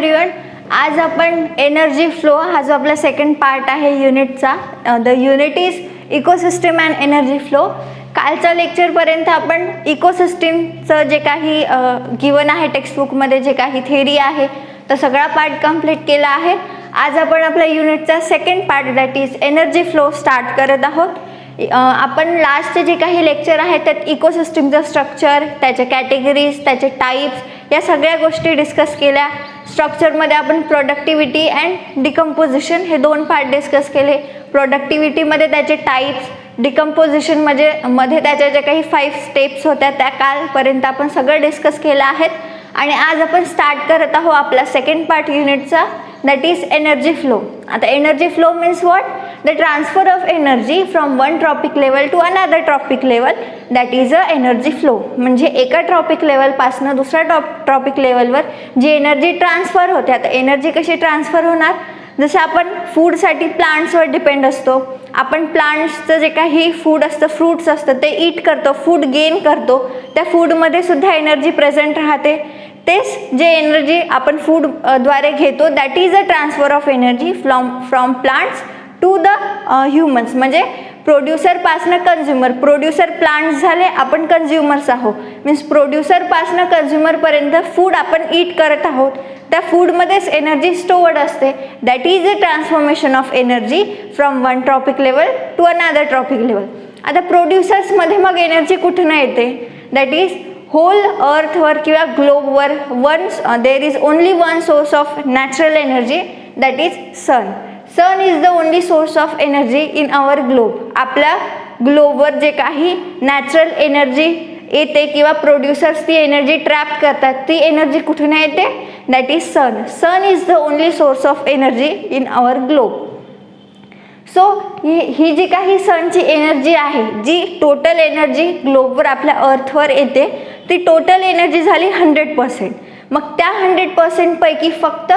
Everyone, आज आपण energy flow हा जो आपला सेकंड पार्ट आहे युनिटचा, the unit is ecosystem and energy flow. कालच्या लेक्चरपर्यंत आपण इकोसिस्टमचं जे काही गिवन आहे टेक्स्टबुकमध्ये, जे काही थेरी आहे तो सगळा पार्ट कंप्लीट केला आहे. आज आपण आपल्या युनिटचा second part that is energy flow start करत आहोत. आपण लास्टचे जे काही लेक्चर आहेत त्यात इकोसिस्टमचं स्ट्रक्चर, त्याचे कॅटेगरीज, त्याचे टाईप्स या सगळ्या गोष्टी डिस्कस केल्या. स्ट्रक्चरमध्ये आपण प्रोडक्टिव्हिटी अँड डिकम्पोजिशन हे दोन पार्ट डिस्कस केले. प्रोडक्टिव्हिटीमध्ये त्याचे टाईप्स, डिकम्पोजिशन मध्ये त्याच्या ज्या काही 5 स्टेप्स होत्या त्या कालपर्यंत आपण सगळं डिस्कस केलं आहेत. आणि आज आपण स्टार्ट करत आहोत आपला सेकंड पार्ट युनिटचा, दॅट इज एनर्जी फ्लो. आता energy flow means what? The transfer of energy from one trophic level to another trophic level, that is a energy flow. म्हणजे एका ट्रॉपिक लेवलपासून दुसऱ्या ट्रॉपिक लेवलवर जी एनर्जी ट्रान्सफर होते. आता energy कशी transfer होणार? जसं आपण फूडसाठी प्लांट्सवर डिपेंड असतो, आपण प्लांट्सचं जे काही फूड असतं, फ्रूट्स असतं ते ईट करतो, फूड गेन करतो, त्या फूडमध्ये सुद्धा एनर्जी प्रेझेंट राहते. तेच जे एनर्जी आपण फूड द्वारे घेतो that is a transfer of energy from plants to the humans. म्हणजे प्रोड्युसरपासनं कन्झ्युमर, प्रोड्युसर प्लांट्स झाले, आपण कन्झ्युमर्स आहोत. मीन्स प्रोड्युसरपासनं कन्झ्युमरपर्यंत फूड आपण ईट करत आहोत, त्या फूडमध्येच एनर्जी स्टोअर्ड असते. That is a transformation of energy from one trophic level to another trophic level. आता प्रोड्युसर्समध्ये मग एनर्जी कुठून येते? दॅट इज होल अर्थवर किंवा ग्लोबवर there is only one source of natural energy, that is sun. Sun is the only source of energy in our globe. आपल्या ग्लोबवर जे काही नॅचरल एनर्जी येते किंवा प्रोड्युसर्स ती एनर्जी ट्रॅप करतात, ती एनर्जी कुठून येते? That is sun. Sun is the only source of energy in our globe. So ही जी काही सनची एनर्जी आहे, जी टोटल एनर्जी ग्लोबवर आपल्या अर्थवर येते, ती टोटल एनर्जी झाली 100%. मग त्या 100% पैकी फक्त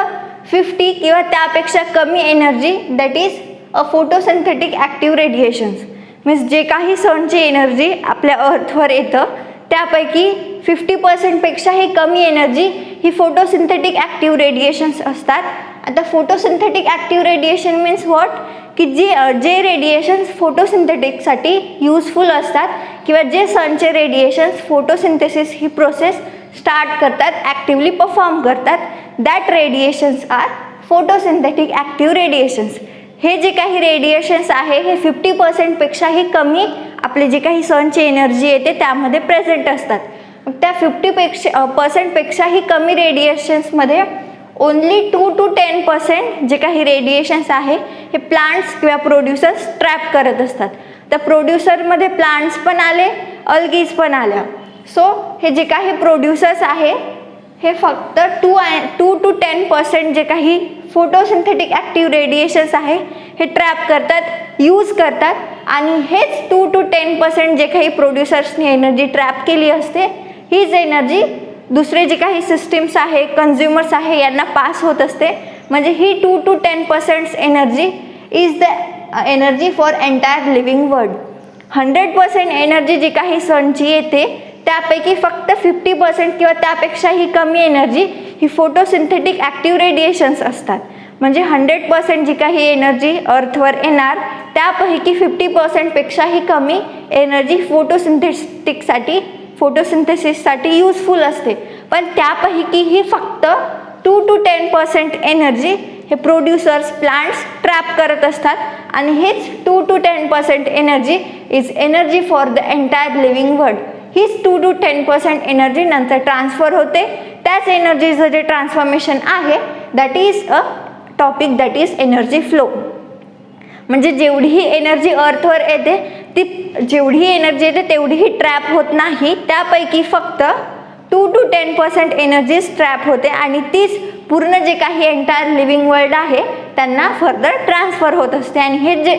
50 किंवा त्यापेक्षा कमी energy that is a photosynthetic active radiations. Means जे काही सनची एनर्जी आपल्या अर्थवर येतं त्यापैकी 50% पेक्षाही कमी एनर्जी ही फोटोसिंथेटिक ॲक्टिव्ह रेडिएशन्स असतात. आता photosynthetic active radiation means what? की जे रेडिएशन्स फोटोसिंथेटिकसाठी युजफुल असतात किंवा जे सनचे रेडिएशन्स फोटोसिंथेसिस ही प्रोसेस स्टार्ट करतात, ॲक्टिव्हली परफॉर्म करतात, that radiations are photosynthetic active radiations. हे जे काही रेडिएशन्स आहे हे 50% पेक्षाही कमी आपली जी काही सनची एनर्जी येते त्यामध्ये प्रेझेंट असतात. मग त्या 50% पेक्षाही कमी रेडिएशन्समध्ये ओनली 2 to 10% जे काही रेडिएशन्स आहे हे प्लांट्स किंवा प्रोड्युसर्स ट्रॅप करत असतात. त्या प्रोड्युसरमध्ये प्लांट्स पण आले, अल्गीज पण आल्या. सो हे जे काही प्रोड्युसर्स आहे हे फक्त 2 to 10% जे काही फोटोसिंथेटिक ॲक्टिव्ह रेडिएशन्स आहे हे ट्रॅप करतात, यूज करतात. आणि हेच 2 to 10% जे काही प्रोड्युसर्सनी एनर्जी ट्रॅप केली असते, हीच एनर्जी दुसरे जे काही सिस्टीम्स आहे, कन्झ्युमर्स आहे यांना पास होत असते. म्हणजे ही 2 to 10% energy is the energy for entire living world. 100% energy जी काही सनची येते त्यापैकी फक्त 50% किंवा त्यापेक्षाही कमी एनर्जी ही फोटोसिंथेटिक ॲक्टिव्ह रेडिएशन्स असतात. म्हणजे 100% जी काही एनर्जी अर्थवर येणार त्यापैकी 50% पेक्षाही कमी एनर्जी फोटोसिंथेसिससाठी युजफुल असते. पण त्यापैकी ही फक्त 2 to 10% एनर्जी हे प्रोड्युसर्स, प्लांट्स ट्रॅप करत असतात. आणि हेच 2 to 10% energy is energy for the entire living world. हीच 2 to 10% एनर्जी नंतर ट्रान्सफर होते. त्याच एनर्जीचं जे ट्रान्सफॉर्मेशन आहे that is a topic that is energy flow. म्हणजे जेवढीही एनर्जी अर्थवर येते ती जेवढी एनर्जी येते तेवढीही ट्रॅप होत नाही, त्यापैकी फक्त 2 to 10% एनर्जीज ट्रॅप होते आणि तीच पूर्ण जे काही एंटायर लिव्हिंग वर्ल्ड आहे त्यांना फर्दर ट्रान्सफर होत असते. आणि हे जे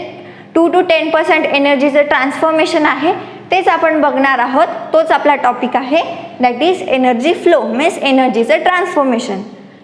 2 to 10% एनर्जीचं ट्रान्सफॉर्मेशन आहे तेच आपण बघणार आहोत. तोच आपला टॉपिक आहे that is energy flow means एनर्जीचं ट्रान्सफॉर्मेशन.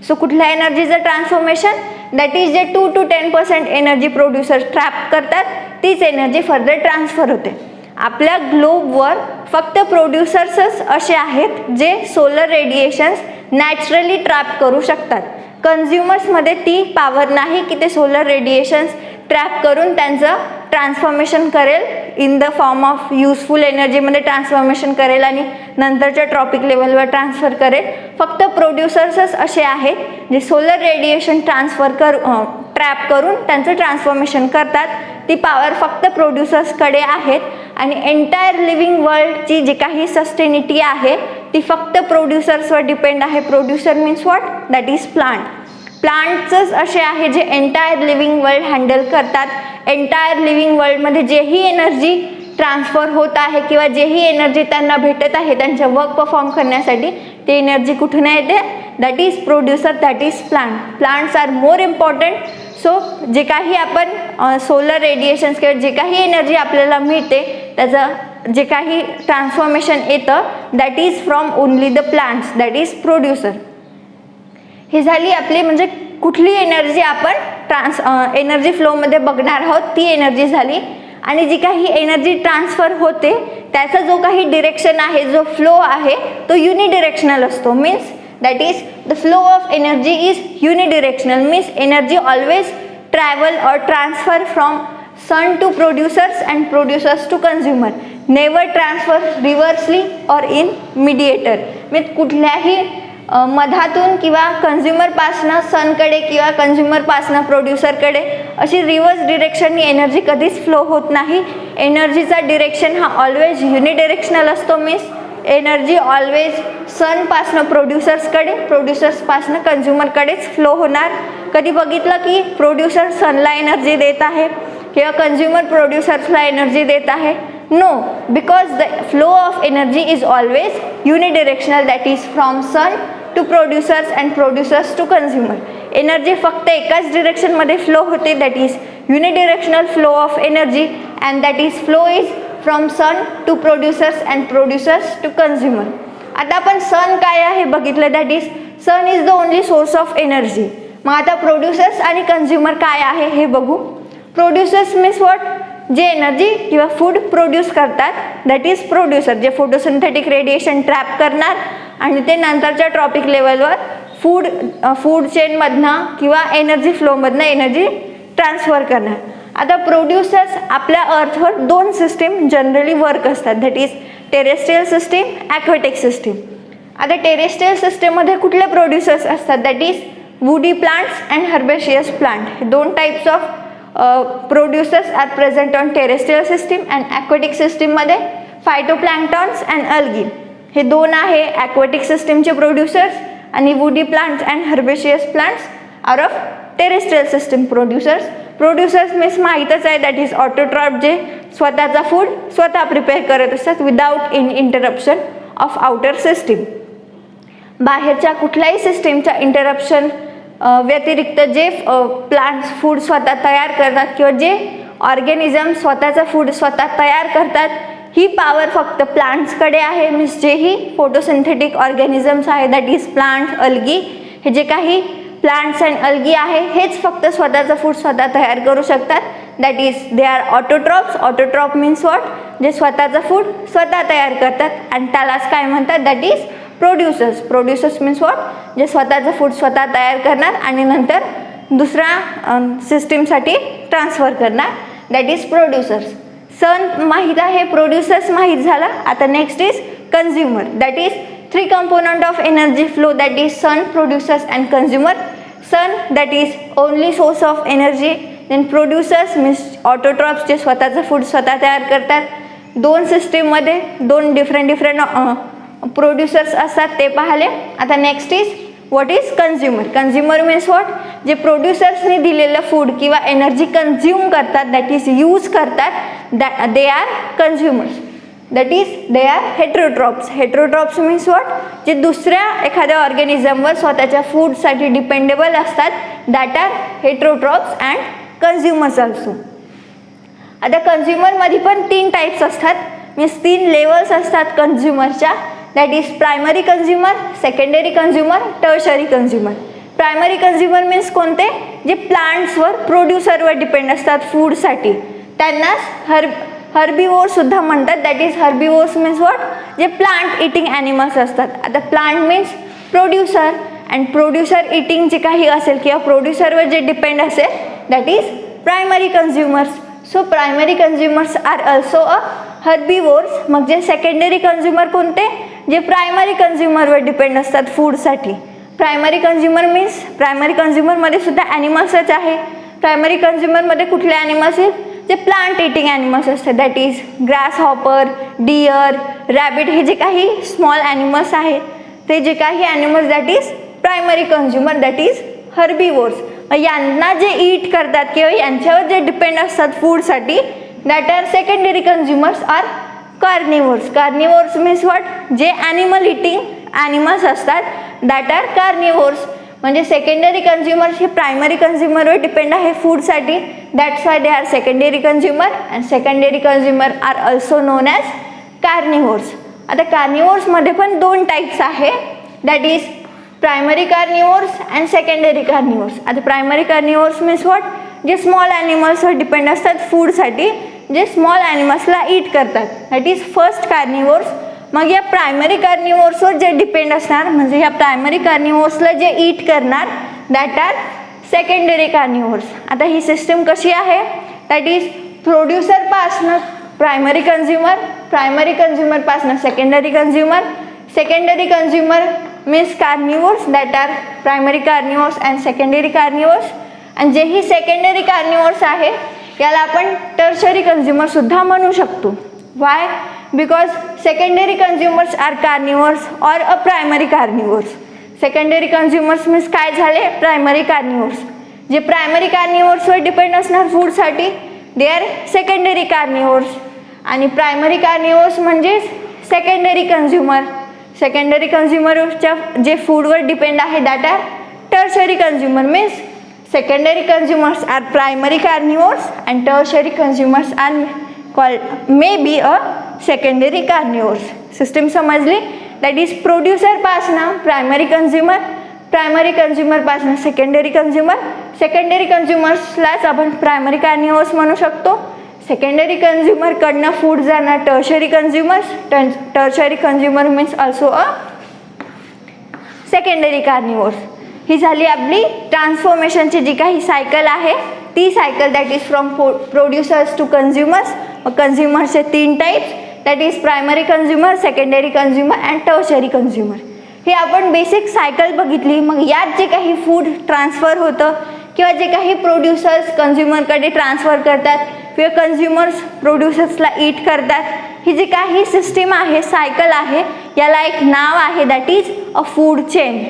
सो कुठल्या एनर्जीचं ट्रान्सफॉर्मेशन? दॅट इज जे 2 to 10% एनर्जी प्रोड्युसर्स ट्रॅप करतात तीच एनर्जी फर्दर ट्रान्सफर होते. आपल्या ग्लोबवर फक्त प्रोड्युसर्सच असे आहेत जे सोलर रेडिएशन्स नॅचरली ट्रॅप करू शकतात. कन्झ्युमर्समध्ये ती पॉवर नाही की ते सोलर रेडिएशन्स ट्रॅप करून त्यांचं ट्रान्सफॉर्मेशन करेल in the form of useful एनर्जीमध्ये ट्रान्सफॉर्मेशन करेल आणि नंतरच्या ट्रॉपिक लेवलवर ट्रान्सफर करेल. फक्त प्रोड्युसर्सच असे आहेत जे सोलर रेडिएशन ट्रॅप करून त्यांचं ट्रान्सफॉर्मेशन करतात. ती पॉवर फक्त प्रोड्युसर्सकडे आहेत आणि एंटायर लिव्हिंग वर्ल्डची जी काही सस्टेनिटी आहे ती फक्त प्रोड्युसर्सवर डिपेंड आहे. Producer means what? That is plant. प्लांट्सच असे आहे जे एंटायर लिव्हिंग वर्ल्ड हँडल करतात. एंटायर लिव्हिंग वर्ल्डमध्ये जेही एनर्जी ट्रान्सफर होत आहे किंवा जेही एनर्जी त्यांना भेटत आहे त्यांच्या वर्क परफॉर्म करण्यासाठी ती एनर्जी कुठून येते? That is producer, that is plant. Plants are more important. So जे काही आपण सोलर रेडिएशन्स किंवा जे काही एनर्जी आपल्याला मिळते त्याचं जे काही ट्रान्सफॉर्मेशन येतं that is from only the plants, that is producer. ही झाली आपली म्हणजे कुठली एनर्जी आपण एनर्जी फ्लोमध्ये बघणार आहोत ती एनर्जी झाली. आणि जी काही एनर्जी ट्रान्सफर होते त्याचा जो काही डिरेक्शन आहे, जो फ्लो आहे तो युनिडिरेक्शनल असतो. Means that is the flow of energy is unidirectional. Means energy always travel or transfer from sun to producers and producers to consumer. Never transfer reversely or in mediator. Means कुठल्याही मधातून किंवा कन्झ्युमरपासनं सनकडे किंवा कन्झ्युमरपासनं प्रोड्युसरकडे अशी reverse डिरेक्शननी energy कधीच flow होत नाही. एनर्जीचा direction हा always युनिडिरेक्शनल असतो. मीन्स एनर्जी ऑलवेज सनपासनं प्रोड्युसर्सकडे, प्रोड्युसर्सपासनं कन्झ्युमरकडेच फ्लो होणार. कधी बघितलं की प्रोड्युसर सनला एनर्जी देत आहे किंवा कन्झ्युमर प्रोड्युसर्सला एनर्जी देत आहे? No, because the flow of energy is always unidirectional, that is from sun to producers and producers to consumer. Energy फक्त एकाच डिरेक्शनमध्ये फ्लो होते, that is unidirectional flow of energy and that is flow is from sun to producers and producers to consumer. आता आपण sun काय आहे बघितलं, that is sun is the only source of energy. मग आता प्रोड्युसर्स आणि consumer काय आहे हे बघू. Producers means what? जे एनर्जी किंवा फूड प्रोड्यूस करतात दॅट इज प्रोड्युसर. जे फोटोसिंथेटिक रेडिएशन ट्रॅप करणार आणि ते नंतरच्या ट्रॉपिक लेवलवर फूड चेनमधनं किंवा एनर्जी फ्लोमधनं एनर्जी ट्रान्सफर करणार. आता प्रोड्युसर्स आपल्या अर्थवर दोन सिस्टीम जनरली वर्क असतात, that is terrestrial system, aquatic system. आता टेरेस्ट्रियल सिस्टीममध्ये कुठले प्रोड्युसर्स असतात? That is woody plants and herbaceous plant. हे दोन types of producers are present on terrestrial system. And aquatic सिस्टीममध्ये फायटोप्लॅन्क्टॉन्स अँड अल्गी हे दोन आहे ॲक्वेटिक सिस्टीमचे प्रोड्युसर्स. आणि woody plants and herbaceous plants are of terrestrial system producers. Producers means माहीतच आहे, दॅट इज ऑटोट्रॉप, जे स्वतःचा फूड स्वतः प्रिपेअर करत असतात without interruption of outer system. बाहेरच्या कुठल्याही सिस्टीमच्या इंटरप्शन व्यतिरिक्त जे प्लांट्स फूड स्वतः तयार करतात किंवा जे ऑर्गॅनिझम स्वतःचा फूड स्वतः तयार करतात ही पॉवर फक्त प्लांट्सकडे आहे. मीन्स जेही फोटोसिंथेटिक ऑर्गॅनिझम्स आहे दॅट इज प्लांट, अल्गी, हे जे काही प्लांट्स अँड अल्गी आहे हेच फक्त स्वतःचं फूड स्वतः तयार करू शकतात. That is they R autotrophs. Autotroph means what? जे स्वतःचं फूड स्वतः तयार करतात आणि त्यालाच काय म्हणतात? That is producers. Producers means what? जे स्वतःचं फूड स्वतः तयार करणार आणि नंतर दुसऱ्या सिस्टीमसाठी ट्रान्सफर करणार, दॅट इज प्रोड्युसर्स. सन माहीत आहे, प्रोड्युसर्स माहीत झाला. आता next is consumer. That is three component of energy flow, that is sun, producers and consumer. Sun, that is only source of energy. Then producers means autotrophs, जे स्वतःचं food स्वतः तयार करतात. दोन सिस्टीममध्ये दोन डिफरंट प्रोड्युसर्स असतात ते पाहिले. आता next is what is consumer. Consumer means what? जे प्रोड्युसर्सनी दिलेलं फूड किंवा एनर्जी कन्झ्युम करतात, दॅट इज यूज करतात, they are consumers. That is they are heterotrophs. Heterotrophs means what? जे दुसऱ्या एखाद्या ऑर्गॅनिझमवर स्वतःच्या फूडसाठी डिपेंडेबल असतात, that are heterotrophs and consumers also. आता कन्झ्युमरमध्ये पण तीन टाईप्स असतात, मीन्स तीन लेवल्स असतात कन्झ्युमरच्या. That is primary consumer, secondary consumer, tertiary consumer. Primary consumer means कोणते? जे प्लांट्सवर प्रोड्युसरवर डिपेंड असतात फूडसाठी, त्यांनाच हर्बिवोर्स सुद्धा म्हणतात. That is herbivores means what? जे प्लांट इटिंग ॲनिमल्स असतात. आता plant means producer and producer eating जे काही असेल किंवा प्रोड्युसरवर जे डिपेंड असेल that is primary consumers. So primary consumers are also a herbivores. मग जे सेकंडरी कन्झ्युमर कोणते, जे प्रायमरी कन्झ्युमरवर डिपेंड असतात फूडसाठी. प्रायमरी कन्झ्युमर मीन्स प्रायमरी कन्झ्युमरमध्ये सुद्धा ॲनिमल्सच आहे. प्रायमरी कन्झ्युमरमध्ये कुठले ॲनिमल्स आहेत, जे प्लांट इटिंग ॲनिमल्स असतात that is grasshopper, deer, rabbit, हे जे काही स्मॉल ॲनिमल्स आहेत ते जे काही animals that is primary consumer that is herbivores. यांना जे ईट करतात किंवा यांच्यावर जे डिपेंड असतात फूडसाठी that are secondary consumers are carnivores. Carnivores means what, जे ॲनिमल इटिंग ॲनिमल्स असतात दॅट आर कार्निवोर्स. म्हणजे सेकंडरी कन्झ्युमर्स हे प्रायमरी कन्झ्युमरवर डिपेंड आहे फूडसाठी, that's why they are secondary consumer and secondary consumer are also known as carnivores. आता कार्निवोर्समध्ये पण दोन टाईप्स आहे that is primary carnivores and secondary carnivores. आता प्रायमरी कार्निवोर्स मीन्स व्हॉट, जे स्मॉल ॲनिमल्सवर डिपेंड असतात फूडसाठी, जे स्मॉल ॲनिमल्सला ईट करतात दॅट इज फर्स्ट कार्निवोर्स. मग या प्रायमरी कार्निवोर्सवर जे डिपेंड असणार म्हणजे या प्रायमरी कार्निवोर्सला जे ईट करणार दॅट आर सेकंडरी कार्निवोर्स. आता ही सिस्टम कशी आहे दॅट इज प्रोड्युसरपासनं प्रायमरी कन्झ्युमर, प्रायमरी कन्झ्युमरपासनं secondary consumer, secondary consumer means carnivores that are primary carnivores and secondary carnivores. आणि जे ही सेकंडरी कार्निवोर्स आहे याला आपण टर्शरी कन्झ्युमर सुद्धा म्हणू शकतो. Why, because secondary consumers are carnivores or a primary carnivores. Secondary consumers means काय झाले, प्रायमरी कार्निवोर्स. जे प्रायमरी कार्निवोर्सवर डिपेंड असणार फूडसाठी दे आर सेकंडरी कार्निवोर्स. आणि प्रायमरी कार्निवोर्स म्हणजेच सेकंडरी कन्झ्युमर. सेकंडरी कन्झ्युमरच्या जे फूडवर डिपेंड आहे that are tertiary consumer. Means secondary consumers are primary carnivores and tertiary consumers are called may be a secondary carnivores. System समजली, that is producer पासनं primary consumer, primary consumer पासनं secondary consumer, secondary consumersलाच आपण primary carnivores म्हणू शकतो. secondary consumer कडनं food जाणार tertiary consumers, tertiary consumer means also a secondary carnivores. ही झाली आपली ट्रान्सफॉर्मेशनची जी काही सायकल आहे ती cycle that is from producers to consumers. कन्झ्युमर्सचे तीन types that is primary consumer, secondary consumer and tertiary consumer. हे आपण बेसिक सायकल बघितली. मग यात जे काही फूड ट्रान्सफर होतं किंवा जे काही प्रोड्युसर्स कन्झ्युमरकडे ट्रान्सफर करतात किंवा कन्झ्युमर्स प्रोड्युसर्सला ईट करतात, ही जी काही सिस्टीम आहे सायकल आहे याला एक नाव आहे that is a food chain.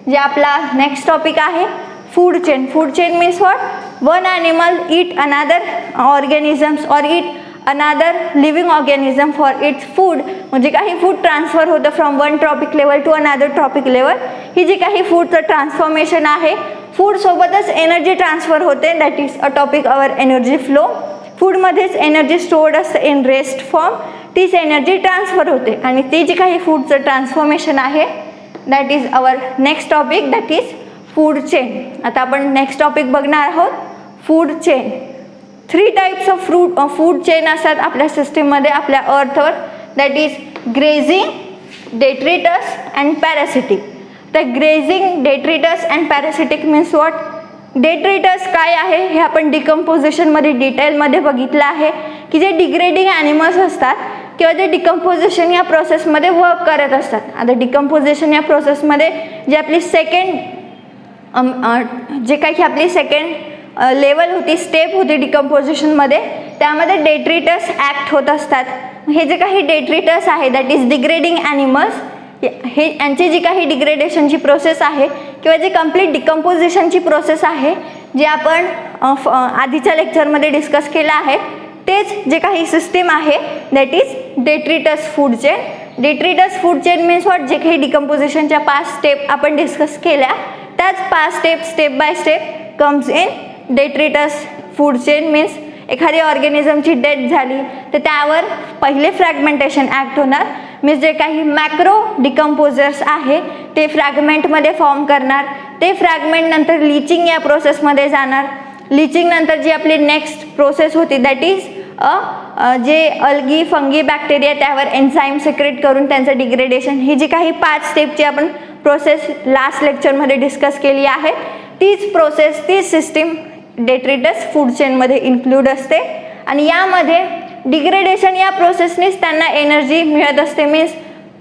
जे आपला नेक्स्ट टॉपिक आहे food chain. Food chain means what, one animal eat another organisms or eat another living organism for its food. म्हणजे काही फूड ट्रान्सफर होतं from one trophic level to another trophic level. ही जी काही फूडचं transformation आहे, फूडसोबतच एनर्जी ट्रान्सफर होते that is a topic our energy flow. फूडमध्येच एनर्जी स्टोर्ड असते इन रेस्ट फॉर्म, तीच एनर्जी ट्रान्सफर होते आणि ती जी काही फूडचं ट्रान्सफॉर्मेशन आहे that is our next topic that is food chain. आता आपण नेक्स्ट टॉपिक बघणार आहोत food chain. 3 types of food chain असतात आपल्या सिस्टीममध्ये आपल्या अर्थवर that is grazing, detritus and parasitic. तर grazing, detritus and parasitic means what, detritus काय आहे हे आपण डिकम्पोजिशनमध्ये डिटेलमध्ये बघितलं आहे की जे डिग्रेडिंग ॲनिमल्स असतात किंवा जे डिकम्पोजिशन या प्रोसेसमध्ये वर्क करत असतात. आता डिकम्पोजिशन या प्रोसेसमध्ये जे आपली जे काही आपली सेकंड लेवल होती, स्टेप होती डिकम्पोजिशनमध्ये, त्यामध्ये डेट्रिटस ॲक्ट होत असतात. हे जे काही डेट्रिटस आहे दॅट इज डिग्रेडिंग ॲनिमल्स, हे यांची जी काही डिग्रेडेशनची प्रोसेस आहे किंवा जे कम्प्लीट डिकम्पोजिशनची प्रोसेस आहे जे आपण आधीच्या लेक्चरमध्ये डिस्कस केलं आहे, तेच जे काही सिस्टीम आहे that is detritus food chain. Detritus food chain means what, जे काही डिकम्पोजिशनच्या 5 स्टेप आपण डिस्कस केल्या त्याच 5 step step by step comes in detritus food chain. Means एखादी ऑर्गॅनिझमची डेथ झाली तर त्यावर पहिले फ्रॅगमेंटेशन ॲक्ट होणार. मीन्स जे काही मॅक्रो डिकम्पोजर्स आहे ते फ्रॅगमेंटमध्ये फॉर्म करणार. ते फ्रॅगमेंट नंतर लिचिंग या प्रोसेसमध्ये जाणार. लिचिंग नंतर जी आपली नेक्स्ट प्रोसेस होती दॅट इज जे अल्गी, फंगी, बॅक्टेरिया त्यावर एन्झाईम सिक्रेट करून त्यांचं डिग्रेडेशन. ही जी काही 5 स्टेपची आपण प्रोसेस लास्ट लेक्चरमध्ये डिस्कस केली आहे. तीच प्रोसेस, तीच सिस्टीम डेट्रिटस फूड चेनमध्ये इन्क्लूड असते आणि यामध्ये डिग्रेडेशन या प्रोसेसनेच त्यांना एनर्जी मिळत असते. मीन्स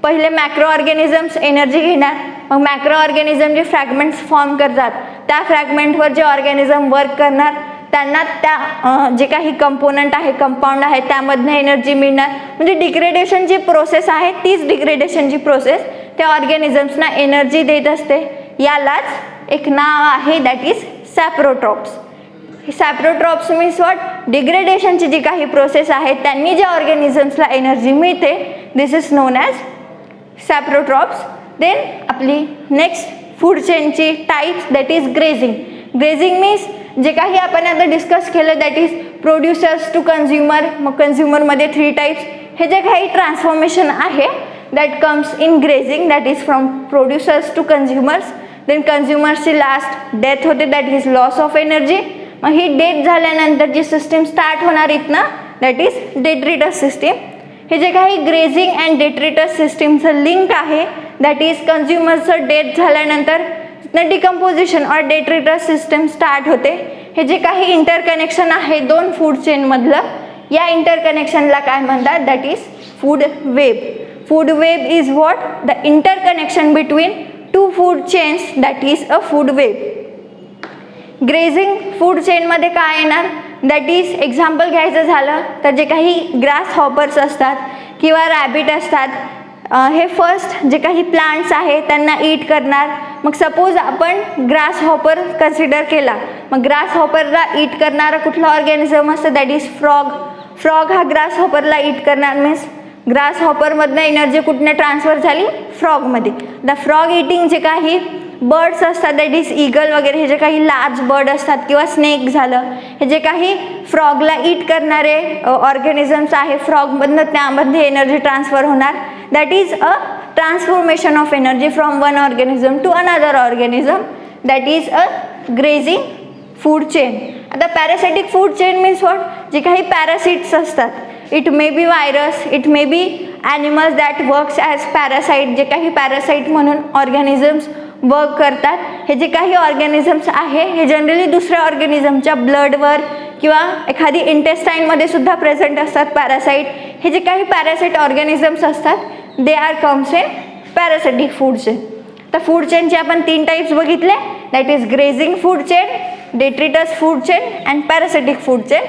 पहिले मॅक्रो ऑर्गॅनिझम्स एनर्जी घेणार, मग मॅक्रो ऑर्गॅनिझम जे फ्रॅगमेंट्स फॉर्म करतात त्या फ्रॅगमेंटवर जे ऑर्गॅनिझम वर्क करणार त्यांना त्या जे काही कंपोनंट आहे, कंपाऊंड आहे त्यामधनं एनर्जी मिळणार. म्हणजे डिग्रेडेशन जी प्रोसेस आहे तीच डिग्रेडेशनची प्रोसेस त्या ऑर्गॅनिझम्सना एनर्जी देत असते. यालाच एक नाव आहे, that is saprotrophs. Saprotrophs means what, डिग्रेडेशनची जी काही प्रोसेस आहे त्यांनी ज्या ऑर्गॅनिझम्सला एनर्जी मिळते, this is known as saprotrophs. Then आपली नेक्स्ट फूड चेनची types, that is grazing. Grazing means जे काही आपण आता डिस्कस केलं, that is producers to consumer. मग कन्झ्युमरमध्ये 3 टाईप्स. हे जे काही ट्रान्सफॉर्मेशन आहे that comes in grazing, that is from producers to consumers. Then कन्झ्युमर्सची लास्ट डेथ होते, that is loss of energy. मग ही डेथ झाल्यानंतर जी सिस्टीम स्टार्ट होणार इथनं, दॅट इज डेट्रिटस सिस्टीम. हे जे काही ग्रेझिंग अँड डेट्रिटस सिस्टीमचं लिंक आहे, दॅट इज कन्झ्युमरचं डेथ झाल्यानंतर डिकम्पोजिशन और डेट्रिटस सिस्टम स्टार्ट होते. हे जे काही इंटरकनेक्शन आहे दोन फूड चेनमधलं, या इंटरकनेक्शनला काय म्हणतात, that is food web. Food web is what, the interconnection between 2 food chains, that is a food web. Grazing food चेनमध्ये काय येणार, दॅट इज एक्झाम्पल घ्यायचं झालं तर जे काही ग्रास हॉपर्स असतात किंवा रॅबिट असतात, हे फर्स्ट जे काही प्लांट्स आहे त्यांना ईट करणार. मग सपोज आपण ग्रास हॉपर कन्सिडर केला, मग ग्रास हॉपरला ईट करणारा कुठला ऑर्गॅनिझम असतं, दॅट इज फ्रॉग. फ्रॉग हा ग्रास हॉपरला ईट करणार. मीन्स ग्रास हॉपरमधनं एनर्जी कुठनं ट्रान्सफर झाली, फ्रॉगमध्ये. द फ्रॉग इटिंग जे काही बर्ड्स असतात, दॅट इज ईगल वगैरे, हे जे काही लार्ज बर्ड असतात किंवा स्नेक झालं, हे जे काही फ्रॉगला ईट करणारे ऑर्गॅनिझम्स आहे, फ्रॉगमधनं त्यामध्ये एनर्जी ट्रान्सफर होणार. That is a transformation of energy from one organism to another organism, that is a grazing food chain. आता parasitic food chain means what, जे काही पॅरासिट्स असतात, it may be virus, it may be animals that works as parasite, जे काही parasite म्हणून organisms work करतात. हे जे काही ऑर्गॅनिझम्स आहे हे जनरली दुसऱ्या ऑर्गॅनिझमच्या ब्लडवर किंवा एखादी इंटेस्टाईनमध्ये सुद्धा प्रेझेंट असतात पॅरासाईट. हे जे काही पॅरासाईट ऑर्गॅनिझम्स असतात, they are comes in parasitic food chain. तर फूड चेनचे आपण 3 टाईप्स बघितले, that is grazing food chain, detritus food chain and parasitic food chain.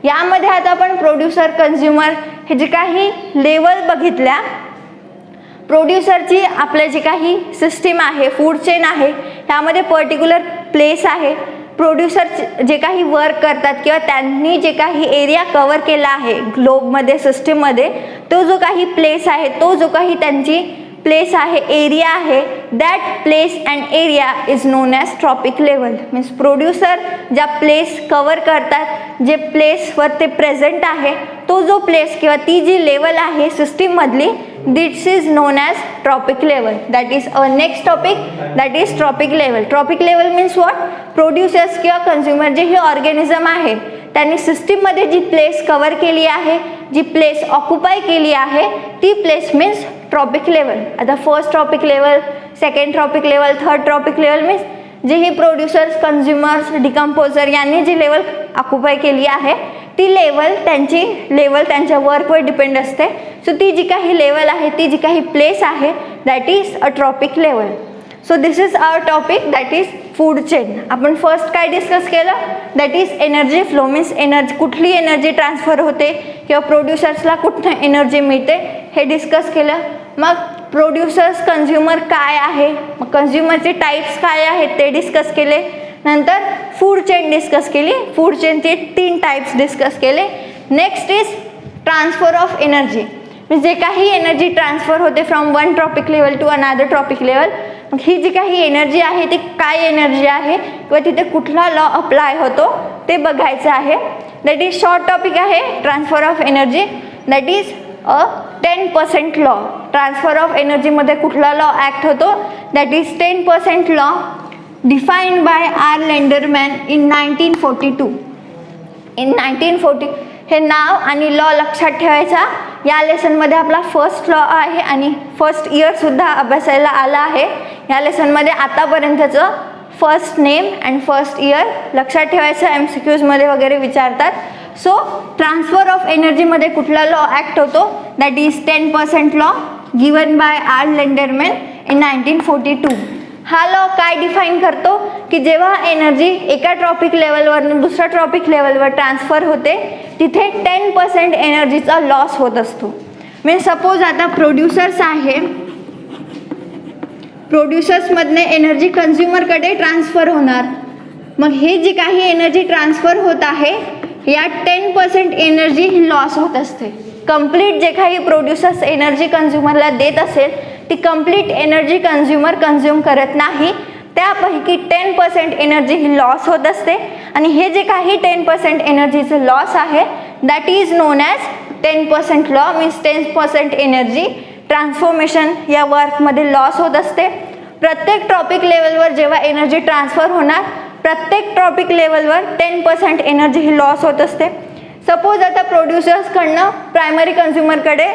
यामध्ये आता आपण प्रोड्युसर, कन्झ्युमर हे जे काही लेवल बघितल्या, प्रोड्युसरची आपलं जे काही सिस्टीम आहे, फूड चेन आहे, त्यामध्ये पर्टिक्युलर प्लेस आहे. प्रोड्युसर जे काही वर्क करतात किंवा त्यांनी जे काही एरिया कव्हर केला आहे ग्लोबमध्ये, सिस्टीममध्ये, तो जो काही प्लेस आहे, तो जो काही त्यांची प्लेस आहे, एरिया आहे, that place and area is known as trophic level. Means producer ज्या प्लेस कव्हर करतात, जे प्लेसवर ते प्रेझेंट आहे, तो जो प्लेस किंवा ती जी लेवल आहे सिस्टीममधली, this is known as trophic level. That is our next topic, that is trophic level. Trophic level means what, producers किंवा कन्झ्युमर जे हे ऑर्गॅनिझम आहे त्यांनी सिस्टीममध्ये जी प्लेस कव्हर केली आहे, जी प्लेस ऑक्युपाय केली आहे, ती प्लेस मीन्स ट्रॉपिक लेवल. आता first trophic level, second trophic level, third trophic level means जे ही प्रोड्युसर्स, कन्झ्युमर्स, डिकम्पोजर यांनी जी लेवल ऑक्युपाय केली आहे, ती लेवल त्यांची लेवल त्यांच्या वर्कवर डिपेंड असते. सो ती जी काही लेवल आहे, ती जी काही प्लेस आहे, that is a trophic level. So this is our topic, that is food chain. आपण फर्स्ट काय डिस्कस केलं, that is energy flow. Means energy, कुठली एनर्जी ट्रान्सफर होते किंवा प्रोड्युसर्सला कुठनं एनर्जी मिळते हे डिस्कस केलं. मग प्रोड्युसर्स, कन्झ्युमर काय आहे, मग कन्झ्युमरचे टाईप्स काय आहेत ते डिस्कस केले. नंतर फूड चेन डिस्कस केली, फूड चेनचे 3 टाईप्स डिस्कस केले. Next is transfer of energy. जे काही एनर्जी ट्रान्सफर होते from one trophic level to another trophic level, मग ही जी काही एनर्जी आहे ती काय एनर्जी आहे किंवा तिथे कुठला लॉ अप्लाय होतो ते बघायचं आहे. दॅट इज शॉर्ट टॉपिक आहे, transfer of energy. That is a 10% law. Transfer of एनर्जीमध्ये कुठला लॉ ॲक्ट होतो, that is 10% law defined by R Lindeman in 1942. In 1940 हे नाव आणि लॉ लक्षात ठेवायचा. या लेसनमध्ये आपला फर्स्ट लॉ आहे आणि फर्स्ट इयरसुद्धा अभ्यासायला आला आहे. ह्या लेसनमध्ये आतापर्यंतचं first name and first year लक्षात ठेवायचं, MCQजमध्ये वगैरे विचारतात. सो ट्रान्सफर ऑफ एनर्जीमध्ये कुठला लॉ ॲक्ट होतो? That is 10% law given by R Lindeman in 1942. हा लॉ काय डिफाईन करतो की जेव्हा एनर्जी एका ट्रॉपिक लेवलवरून दुसऱ्या ट्रॉपिक लेवलवर ट्रान्सफर होते तिथे 10% एनर्जीचा लॉस होत असतो. मीन्स सपोज आता प्रोड्युसर्स आहे, प्रोड्युसर्समधने एनर्जी कन्झ्युमरकडे ट्रान्सफर होणार. मग हे जी काही एनर्जी ट्रान्सफर होत आहे या 10% एनर्जी ही लॉस होत असते. कंप्लीट जे काही प्रोड्युसर्स एनर्जी कन्झ्युमरला देत असेल ती कंप्लीट एनर्जी कन्झ्युमर कन्झ्युम करत नाही, त्यापैकी 10% एनर्जी ही लॉस होत असते. आणि हे जे काही 10% एनर्जीचं लॉस आहे that is known as 10% law. Means 10% energy transformation या वर्कमध्ये लॉस होत असते. प्रत्येक टॉपिक लेवलवर जेव्हा एनर्जी ट्रान्सफर होणार प्रत्येक टॉपिक लेवलवर 10% एनर्जी ही लॉस होत असते. सपोज आता प्रोड्युसर्सकडनं प्रायमरी कन्झ्युमरकडे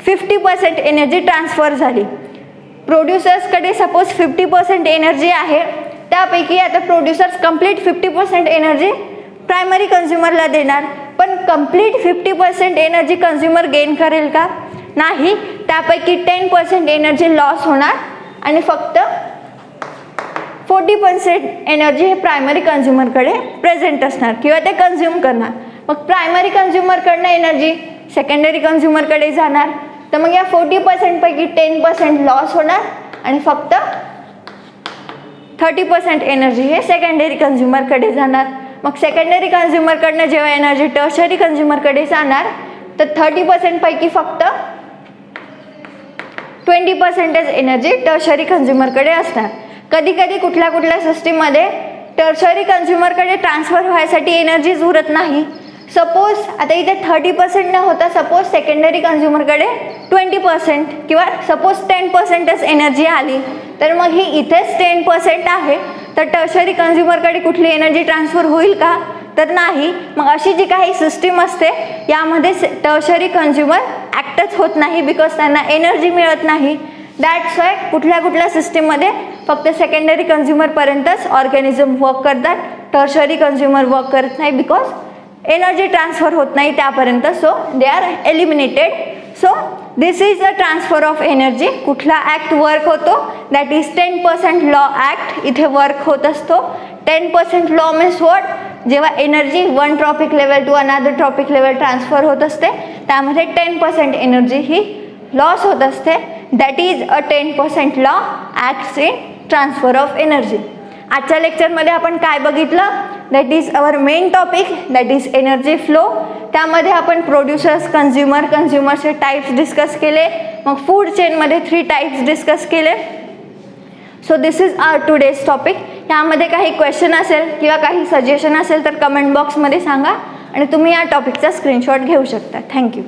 50% एनर्जी ट्रान्सफर झाली. प्रोड्युसर्सकडे सपोज 50% एनर्जी आहे, त्यापैकी आता प्रोड्युसर्स कंप्लीट 50% एनर्जी प्रायमरी कन्झ्युमरला देणार. पण कंप्लीट 50% एनर्जी कन्झ्युमर गेन करेल का? नाही, त्यापैकी 10% एनर्जी लॉस होणार आणि फक्त 40% एनर्जी हे प्रायमरी कन्झ्युमरकडे प्रेझेंट असणार किंवा ते कन्झ्युम करणार. मग प्रायमरी कन्झ्युमरकडनं एनर्जी सेकंडरी कन्झ्युमरकडे जाणार, तर मग या 40% पैकी 10% लॉस होणार आणि फक्त 30% एनर्जी हे सेकंडरी कन्झ्युमरकडे जाणार. मग सेकंडरी कन्झ्युमरकडनं जेव्हा एनर्जी टर्शरी कन्झ्युमरकडे जाणार तर 30% पैकी फक्त 20% एनर्जी टर्शरी कन्झ्युमरकडे असणार. कधी कधी कुठल्या सिस्टीममध्ये टर्शरी कन्झ्युमरकडे ट्रान्सफर व्हायसाठी एनर्जीज उरत नाही. सपोज आता इथे 30% न होता सपोज सेकंडरी कन्झ्युमरकडे 20% किंवा सपोज 10%च एनर्जी आली, तर मग ही इथेच 10% आहे, तर टर्शरी कन्झ्युमरकडे कुठली एनर्जी ट्रान्सफर होईल का? तर नाही. मग अशी जी काही सिस्टीम असते यामध्ये टर्शरी कन्झ्युमर ॲक्टच होत नाही बिकॉज त्यांना एनर्जी मिळत नाही. दॅट्स वाय कुठल्या सिस्टीममध्ये फक्त सेकंडरी कन्झ्युमरपर्यंतच ऑर्गॅनिझम वर्क करतात, टर्शरी कन्झ्युमर वर्क करत नाही बिकॉज एनर्जी ट्रान्सफर होत नाही त्यापर्यंत. So they are eliminated. So this is the transfer of energy. कुठला ॲक्ट वर्क होतो? दॅट इज 10% लॉ ॲक्ट इथे वर्क होत असतो. 10% लॉ मीन्स व्हॉट? जेव्हा energy one trophic level to another trophic level transfer होत असते त्यामध्ये 10% एनर्जी ही लॉस होत असते. That is a 10% law acts in transfer of energy. आजच्या लेक्चरमध्ये आपण काय बघितलं? That is our main topic that is energy flow. त्यामध्ये आपण प्रोड्युसर्स, कन्झ्युमरचे टाईप्स डिस्कस केले. मग फूड चेनमध्ये 3 टाईप्स डिस्कस केले. So this is our today's topic. यामध्ये काही क्वेश्चन असेल किंवा काही सजेशन असेल तर कमेंट बॉक्समध्ये सांगा आणि तुम्ही या टॉपिकचा स्क्रीनशॉट घेऊ शकता. थँक्यू.